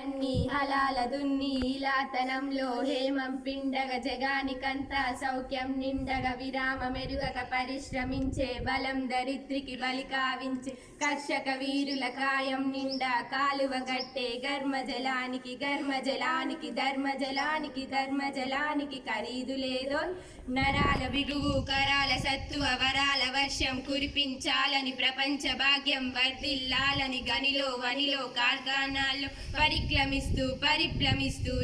పొలాలన్నీ హలాల దున్ని ఇలాతనంలో హేమం పిండగ జగానికంతా సౌఖ్యం నిండగ విరామ మెరుగక పరిశ్రమించే బలం దరిద్రికి బలి కావించే కర్షక వీరుల కాయం నిండా కాలువ గట్టే గర్మజలానికి గర్మజలానికి ధర్మజలానికి ధర్మజలానికి ఖరీదు లేదో నరాల బిగువు కరాల సత్తువ వరాల వర్షం కురిపించాలని ప్రపంచ భాగ్యం వర్ధిల్లాలని గనిలో వనిలో కార్ఖానాల్లో పరిప్లమిస్తూ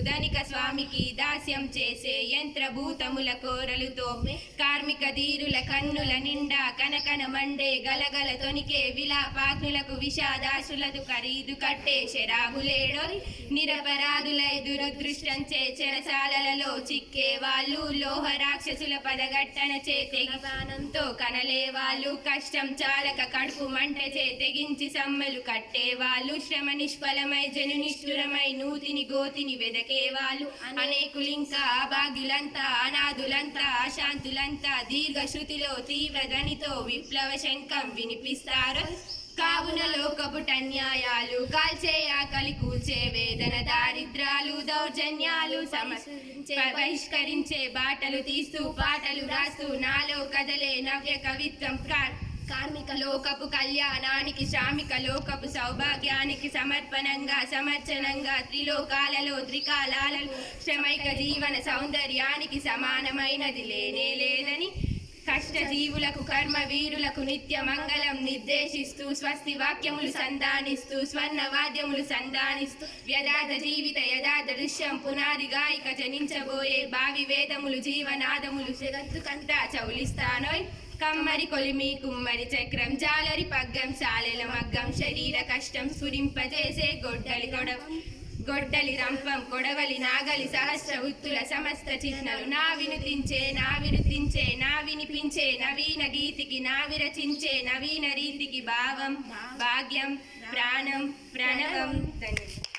ధనిక స్వామికి దాస్యం చేసే యంత్రభూతముల కోరలుతో కార్మిక ధీరుల కన్నుల నిండా కనకన మండే గలగల తొనికే విలాపాగ్నులకు విషాదాసులదు ఖరీదు కట్టే శరాబులేడో నిరపరాధులై దురదృష్టంచే చెరసాలలో చిక్కే వాళ్ళు లోహ రాక్షసుల పదగట్టన చే తెగివానంతో కనలే వాళ్ళు కష్టం చాలక కడుపు మంట చే తెగించి సమ్మెలు కట్టేవాళ్ళు శ్రమ నిష్ఫలమై జను నిష్ఠురమై నూతిని గోతిని వెదకేవాళ్ళు అనేకులింకా అభాగ్యులంతా అనాథులంతా అశాంతులంతా దీర్ఘ శృతిలో తీవ్ర ధ్వనితో విప్లవ శంఖం వినిపిస్తారు కావున లోకపుటన్యాయాలు కాల్చే ఆకలి కూల్చే వేదన దారిద్రాలు దౌర్జన్యాలు బహిష్కరించే బాటలు తీస్తూ పాటలు రాస్తూ నాలో కదలే నవ్య కవిత్వం కార్మిక లోకపు కళ్యాణానికి శ్రామిక లోకపు సౌభాగ్యానికి సమర్పణంగా సమర్చనంగా త్రిలోకాలలో త్రికాలాలలో శ్రమైక జీవన సౌందర్యానికి సమానమైనది లేనే లేదని కష్టజీవులకు కర్మ వీరులకు నిత్య మంగళం నిర్దేశిస్తూ స్వస్తి వాక్యములు సంధానిస్తూ స్వర్ణ వాద్యములు సంధానిస్తూ యథార్థ జీవిత యథార్థ దృశ్యం పునాది గాయిక జనించబోయే భావి వేదములు జీవనాదములు జగత్తుకంతా చౌలిస్తానోయ్ కమ్మరి కొలిమి కుమ్మరి చక్రం జాలరి పగ్గం సాలెల మగ్గం శరీర కష్టం స్ఫురింపజేసే గొడ్డలి రంపం కొడవలి నాగలి సహస్ర వృత్తుల సమస్త చిహ్నలు నా వినిపించే నా వినిపించే నవీన గీతికి నా విరచించే నవీన రీతికి భావం భాగ్యం ప్రాణం ప్రణవం ధన్యవాదాలు.